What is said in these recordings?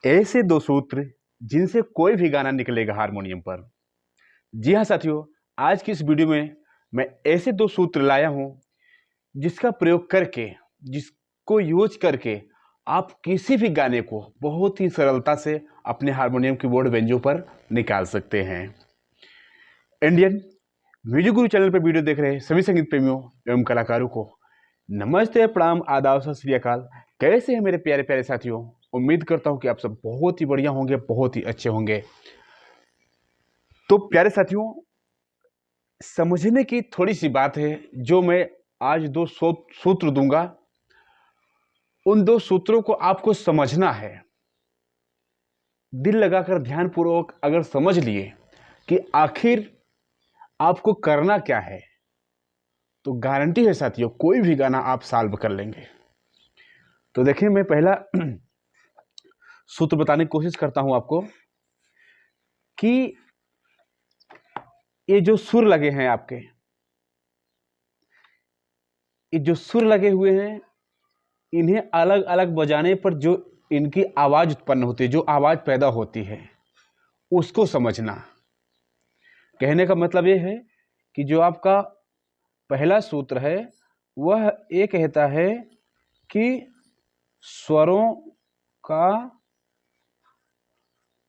ऐसे दो सूत्र जिनसे कोई भी गाना निकलेगा हारमोनियम पर। जी हाँ साथियों, आज की इस वीडियो में मैं ऐसे दो सूत्र लाया हूं जिसका प्रयोग करके, जिसको यूज करके आप किसी भी गाने को बहुत ही सरलता से अपने हारमोनियम कीबोर्ड बेंजो पर निकाल सकते हैं। इंडियन म्यूजिक गुरु चैनल पर वीडियो देख रहे सभी संगीत प्रेमियों एवं कलाकारों को नमस्ते, प्रणाम, आदाब, सत श्री अकाल। कैसे हैं मेरे प्यारे प्यारे साथियों? उम्मीद करता हूं कि आप सब बहुत ही बढ़िया होंगे, बहुत ही अच्छे होंगे। तो प्यारे साथियों, समझने की थोड़ी सी बात है जो मैं आज दो सूत्र दूंगा। उन दो सूत्रों को आपको समझना है, दिल लगाकर ध्यानपूर्वक अगर समझ लिए कि आखिर आपको करना क्या है, तो गारंटी है साथियों कोई भी गाना आप सॉल्व कर लेंगे। तो देखिए, मैं पहला सूत्र बताने की कोशिश करता हूं आपको कि ये जो सुर लगे हैं आपके, ये जो सुर लगे हुए हैं, इन्हें अलग अलग बजाने पर जो इनकी आवाज उत्पन्न होती है, जो आवाज पैदा होती है, उसको समझना। कहने का मतलब ये है कि जो आपका पहला सूत्र है वह ये कहता है कि स्वरों का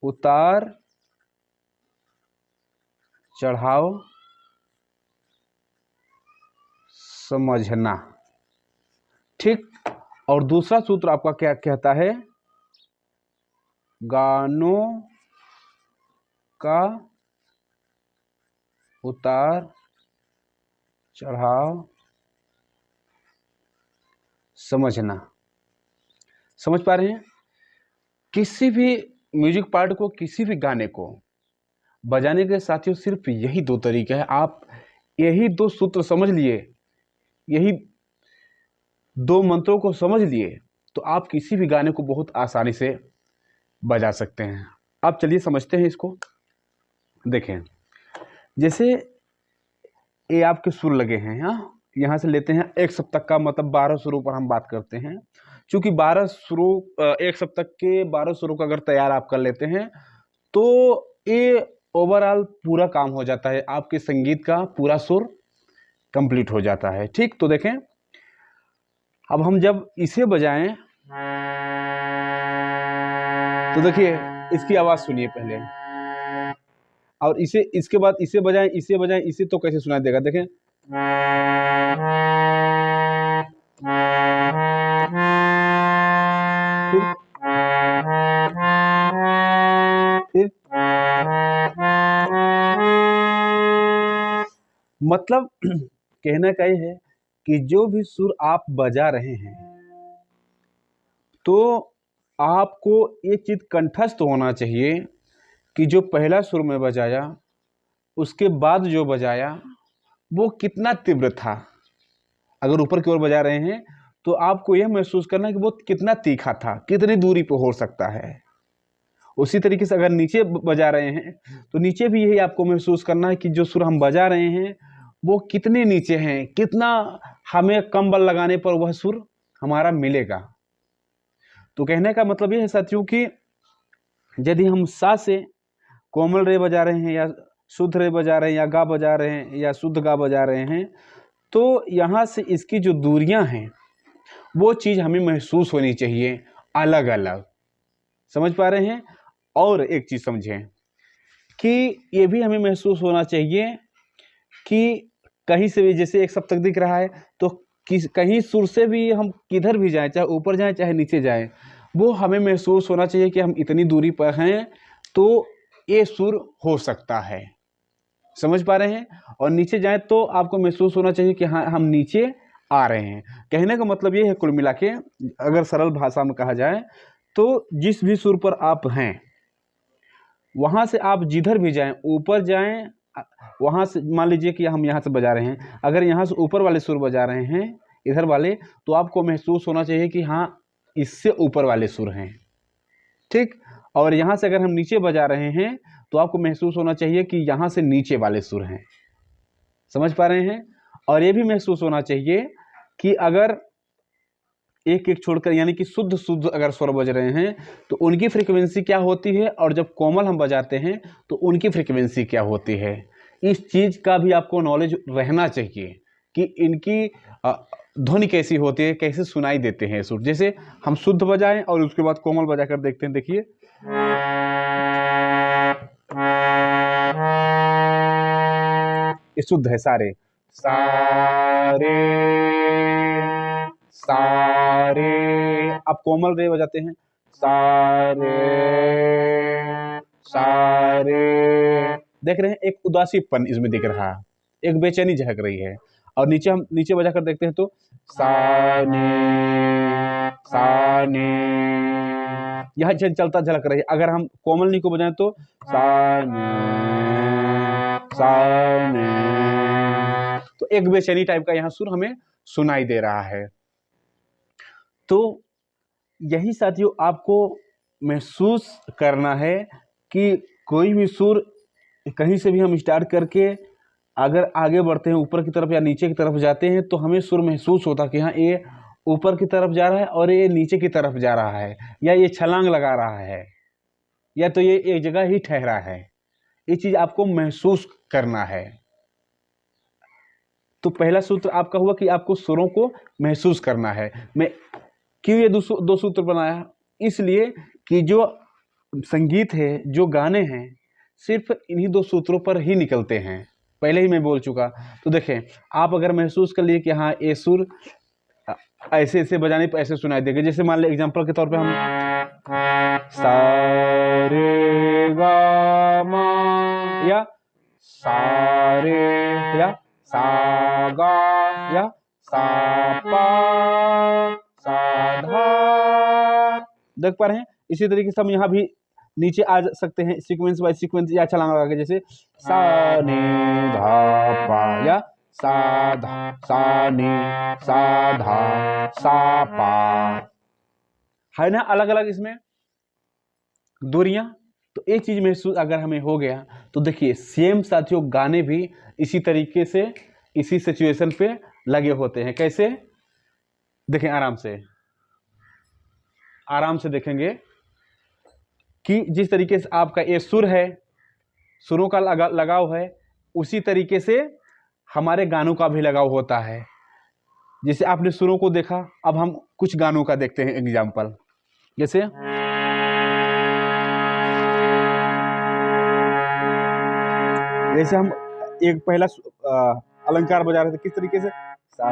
उतार चढ़ाव समझना, ठीक। और दूसरा सूत्र आपका क्या कहता है? गानों का उतार चढ़ाव समझना। समझ पा रहे हैं? किसी भी म्यूजिक पार्ट को, किसी भी गाने को बजाने के साथियों सिर्फ यही दो तरीके हैं। आप यही दो सूत्र समझ लिए, यही दो मंत्रों को समझ लिए, तो आप किसी भी गाने को बहुत आसानी से बजा सकते हैं। अब चलिए समझते हैं इसको। देखें, जैसे ये आपके सुर लगे हैं, यहाँ से लेते हैं एक सप्तक का, मतलब 12 सुरों पर हम बात करते हैं। क्योंकि 12 सुरों, एक सप्तक के 12 सुरों का अगर तैयार आप कर लेते हैं तो ये ओवरऑल पूरा काम हो जाता है, आपके संगीत का पूरा सुर कंप्लीट हो जाता है, ठीक। तो देखें, अब हम जब इसे बजाएं तो देखिए इसकी आवाज सुनिए पहले, और इसे, इसके बाद इसे बजाएं, इसे बजाएं, इसे तो कैसे सुनाई देगा? देखें, फिर मतलब कहने का ये है कि जो भी सुर आप बजा रहे हैं तो आपको ये चीज कंठस्थ होना चाहिए कि जो पहला सुर में बजाया, उसके बाद जो बजाया वो कितना तीव्र था। अगर ऊपर की ओर बजा रहे हैं तो आपको यह महसूस करना है कि वो कितना तीखा था, कितनी दूरी पर हो सकता है। उसी तरीके से अगर नीचे बजा रहे हैं तो नीचे भी यही आपको महसूस करना है कि जो सुर हम बजा रहे हैं वो कितने नीचे हैं, कितना हमें कम बल लगाने पर वह सुर हमारा मिलेगा। तो कहने का मतलब ये है साथियों कि यदि हम सा से कोमल रे बजा रहे हैं, या शुद्ध रे बजा रहे हैं, या गा बजा रहे हैं, या शुद्ध गा बजा रहे हैं, तो यहाँ से इसकी जो दूरियां हैं वो चीज़ हमें महसूस होनी चाहिए अलग अलग। समझ पा रहे हैं? और एक चीज़ समझें कि ये भी हमें महसूस होना चाहिए कि कहीं से भी, जैसे एक सप्तक दिख रहा है तो कहीं सुर से भी हम किधर भी जाएं, चाहे ऊपर जाएं चाहे नीचे जाएं, वो हमें महसूस होना चाहिए कि हम इतनी दूरी पर हैं तो ये सुर हो सकता है। समझ पा रहे हैं? और नीचे जाएं तो आपको महसूस होना चाहिए कि हाँ, हम नीचे आ रहे हैं। कहने का मतलब ये है, कुल मिला के अगर सरल भाषा में कहा जाए तो जिस भी सुर पर आप हैं वहां से आप जिधर भी जाएं, ऊपर जाएं, वहां से मान लीजिए कि हम यहाँ से बजा रहे हैं, अगर यहाँ से ऊपर वाले सुर बजा रहे हैं, इधर वाले, तो आपको महसूस होना चाहिए कि हाँ, इससे ऊपर वाले सुर हैं, ठीक। और यहाँ से अगर हम नीचे बजा रहे हैं तो आपको महसूस होना चाहिए कि यहाँ से नीचे वाले सुर हैं। समझ पा रहे हैं? और ये भी महसूस होना चाहिए कि अगर एक एक छोड़कर, यानी कि शुद्ध शुद्ध अगर स्वर बज रहे हैं तो उनकी फ्रीक्वेंसी क्या होती है, और जब कोमल हम बजाते हैं तो उनकी फ्रीक्वेंसी क्या होती है। इस चीज़ का भी आपको नॉलेज रहना चाहिए कि इनकी ध्वनि कैसी होती है, कैसे सुनाई देते हैं सुर। जैसे हम शुद्ध बजाएं और उसके बाद कोमल बजा कर देखते हैं, देखिए ये शुद्ध है, सारे सारे सारे। अब कोमल रे बजाते हैं, सारे सारे। देख रहे हैं एक उदासीपन इसमें दिख रहा है, एक बेचैनी झलक रही है। और नीचे हम नीचे बजा कर देखते हैं तो साने साने, यह चलता झलक रही है। अगर हम कोमल नी को बजाएं तो साने साने, तो एक बेचैनी टाइप का यहाँ सुर हमें सुनाई दे रहा है। तो यही साथियों आपको महसूस करना है कि कोई भी सुर कहीं से भी हम स्टार्ट करके अगर आगे बढ़ते हैं ऊपर की तरफ या नीचे की तरफ जाते हैं तो हमें सुर महसूस होता कि हाँ ये ऊपर की तरफ जा रहा है और ये नीचे की तरफ जा रहा है, या ये छलांग लगा रहा है, या तो ये एक जगह ही ठहरा है। ये चीज़ आपको महसूस करना है। तो पहला सूत्र आपका हुआ कि आपको सुरों को महसूस करना है। मैं क्यों ये दो सूत्र बनाया, इसलिए कि जो संगीत है, जो गाने हैं, सिर्फ इन्हीं दो सूत्रों पर ही निकलते हैं। पहले ही मैं बोल चुका। तो देखें, आप अगर महसूस कर लिए कि हाँ ये सुर ऐसे ऐसे बजाने पर ऐसे सुनाई देगा। जैसे मान लें एग्जांपल के तौर पे हम सा रे गा मा, या सा रे, या सा गा, या सा पा सा धा, देख पा रहे हैं। इसी तरीके से हम यहाँ भी नीचे आ सकते हैं सीक्वेंस बाय सीक्वेंस, या छलांग लगा के, जैसे सा ने धा पा, या सा धा सा ने सा धा सा पा, है ना अलग अलग इसमें दूरियां। तो एक चीज महसूस अगर हमें हो गया तो देखिए सेम साथियों गाने भी इसी तरीके से इसी सिचुएशन पे लगे होते हैं। कैसे देखें, आराम से देखेंगे कि जिस तरीके से आपका ये सुर है, सुरों का लगाव है, उसी तरीके से हमारे गानों का भी लगाव होता है। जैसे आपने सुरों को देखा, अब हम कुछ गानों का देखते हैं एग्जाम्पल। जैसे हम एक पहला अलंकार बजा रहे थे, किस तरीके से सा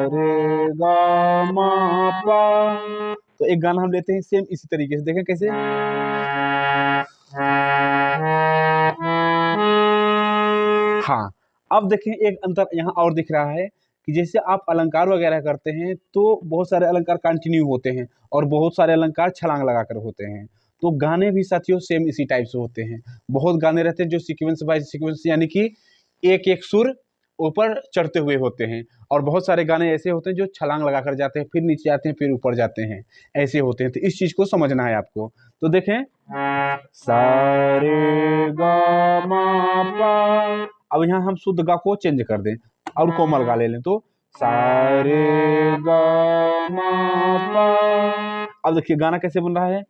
रे गा मा पा, तो एक गाना हम लेते हैं सेम इसी तरीके से। देखें कैसे, हाँ अब देखें एक अंतर यहाँ और दिख रहा है कि जैसे आप अलंकार वगैरह करते हैं तो बहुत सारे अलंकार कंटिन्यू होते हैं और बहुत सारे अलंकार छलांग लगाकर होते हैं। तो गाने भी साथियों सेम इसी टाइप से होते हैं। बहुत गाने रहते हैं जो सीक्वेंस बाय सीक्वेंस, यानी कि एक एक सुर ऊपर चढ़ते हुए होते हैं, और बहुत सारे गाने ऐसे होते हैं जो छलांग लगाकर जाते हैं, फिर नीचे आते हैं, फिर ऊपर जाते हैं, ऐसे होते हैं। तो इस चीज को समझना है आपको। तो देखें सा रे गा मा पा, अब यहाँ हम शुद्ध गा को चेंज कर दें और कोमल गा ले लें, तो सा रे गा मा पा। अब देखिए गाना कैसे बन रहा है।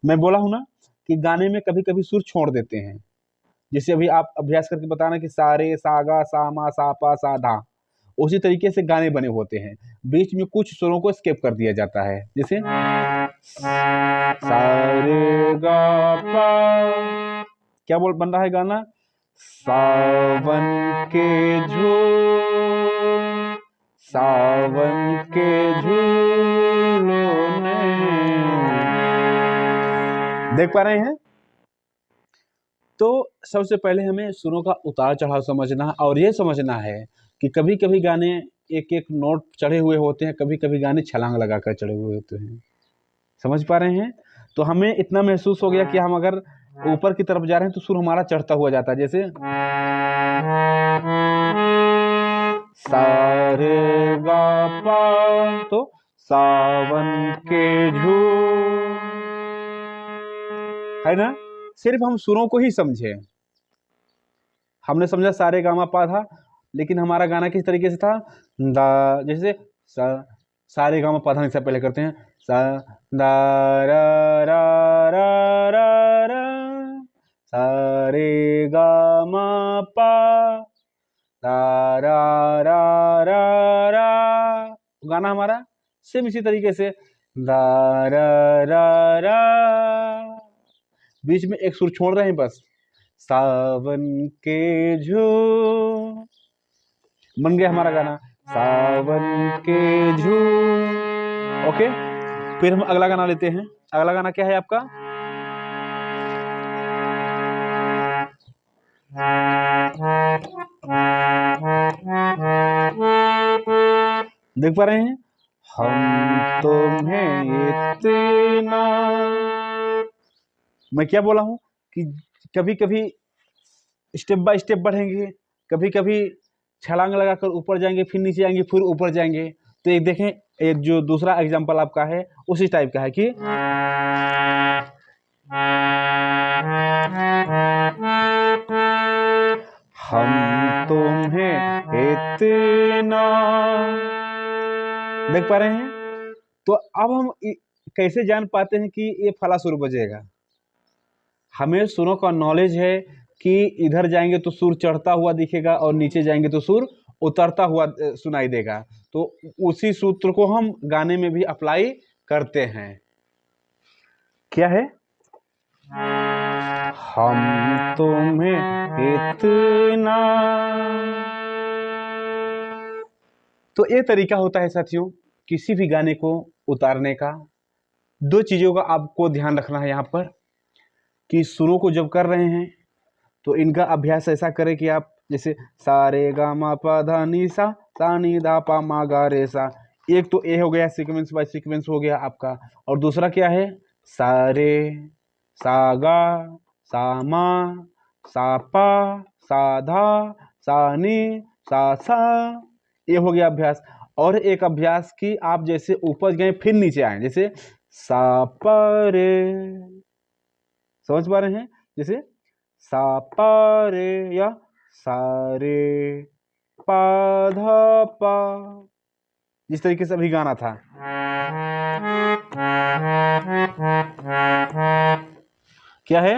मैं बोला हूं ना कि गाने में कभी कभी सुर छोड़ देते हैं। जैसे अभी आप अभ्यास करके बताना कि सा रे सा गा सा मा सा पा सा धा, उसी तरीके से गाने बने होते हैं। बीच में कुछ सुरों को स्किप कर दिया जाता है। जैसे सा रे गा पा, क्या बन रहा है गाना, सावन के झूल सावन के झूलों ने, देख पा रहे हैं। तो सबसे पहले हमें सुरों का उतार चढ़ाव समझना और ये समझना है कि कभी कभी गाने एक एक नोट चढ़े हुए होते हैं, कभी कभी गाने छलांग लगाकर चढ़े हुए होते हैं। समझ पा रहे हैं। तो हमें इतना महसूस हो गया कि हम अगर ऊपर की तरफ जा रहे हैं तो सुर हमारा चढ़ता हुआ जाता है। जैसे सा रे गा पा, तो सावन के झूल, है ना। सिर्फ हम सुरों को ही समझे, हमने समझा सा रे गा मा पा था, लेकिन हमारा गाना किस तरीके से था, दा, जैसे सारे गामा पा धा नि सा पहले करते हैं, सा दा रा रा रा रा रा, सा रे गा मा पा, दा रा रा रा रा। गाना हमारा सेम इसी तरीके से दा रा रा रा, बीच में एक सुर छोड़ रहे हैं बस, सावन के झू, बन गया हमारा गाना सावन के झू। ओके, फिर हम अगला गाना लेते हैं। अगला गाना क्या है आपका, देख पा रहे हैं, हम तुम्हें इतना, मैं क्या बोला हूं कि कभी कभी स्टेप बाय स्टेप बढ़ेंगे, कभी कभी छलांग लगाकर ऊपर जाएंगे, फिर नीचे आएंगे, फिर ऊपर जाएंगे। तो एक देखें, एक जो दूसरा एग्जांपल आपका है उसी टाइप का है कि हम तुम्हें इतना, देख पा रहे हैं। तो अब हम कैसे जान पाते हैं कि ये फला सुर बजेगा, हमें सुरों का नॉलेज है कि इधर जाएंगे तो सुर चढ़ता हुआ दिखेगा और नीचे जाएंगे तो सुर उतरता हुआ सुनाई देगा। तो उसी सूत्र को हम गाने में भी अप्लाई करते हैं। क्या है, हम तुम्हें इतना। तो ये तरीका होता है साथियों किसी भी गाने को उतारने का। दो चीजों का आपको ध्यान रखना है यहाँ पर कि सुरों को जब कर रहे हैं तो इनका अभ्यास ऐसा करें कि आप जैसे सा रे गा मा पा धा नि सा, सा नि धा पा मा गा रे सा, एक तो ए हो गया, सीक्वेंस बाय सीक्वेंस हो गया आपका, और दूसरा क्या है, सा रे सा गा सा मा सा पा सा धा सा नि सा, ये हो गया अभ्यास। और एक अभ्यास की आप जैसे ऊपर गए फिर नीचे आए, जैसे सा पा रे, समझ पा रहे हैं, जैसे सा पा रे या सा रे पा धा पा, जिस तरीके से अभी गाना था। क्या है,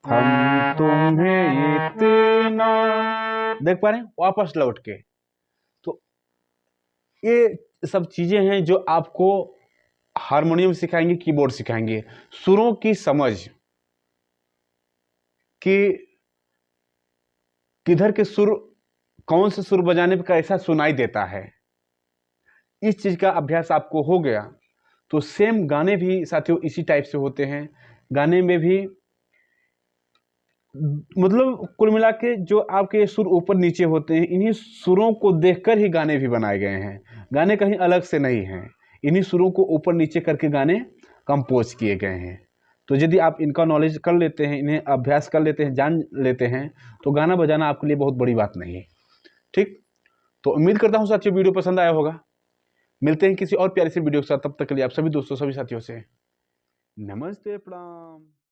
हम तुम्हें इतना, देख पा रहे हैं, वापस लौट के। तो ये सब चीजें हैं जो आपको हारमोनियम सिखाएंगे, कीबोर्ड सिखाएंगे, सुरों की समझ कि किधर के सुर, कौन से सुर बजाने पर कैसा सुनाई देता है, इस चीज का अभ्यास आपको हो गया तो सेम गाने भी साथियों इसी टाइप से होते हैं। गाने में भी मतलब कुल मिला के जो आपके सुर ऊपर नीचे होते हैं, इन्हीं सुरों को देखकर ही गाने भी बनाए गए हैं। गाने कहीं अलग से नहीं हैं, इन्हीं सुरों को ऊपर नीचे करके गाने कंपोज किए गए हैं। तो यदि आप इनका नॉलेज कर लेते हैं, इन्हें अभ्यास कर लेते हैं, जान लेते हैं, तो गाना बजाना आपके लिए बहुत बड़ी बात नहीं है। ठीक, तो उम्मीद करता हूँ साथियों वीडियो पसंद आया होगा। मिलते हैं किसी और प्यारे से वीडियो के साथ, तब तक के लिए आप सभी दोस्तों, सभी साथियों से नमस्ते, प्रणाम।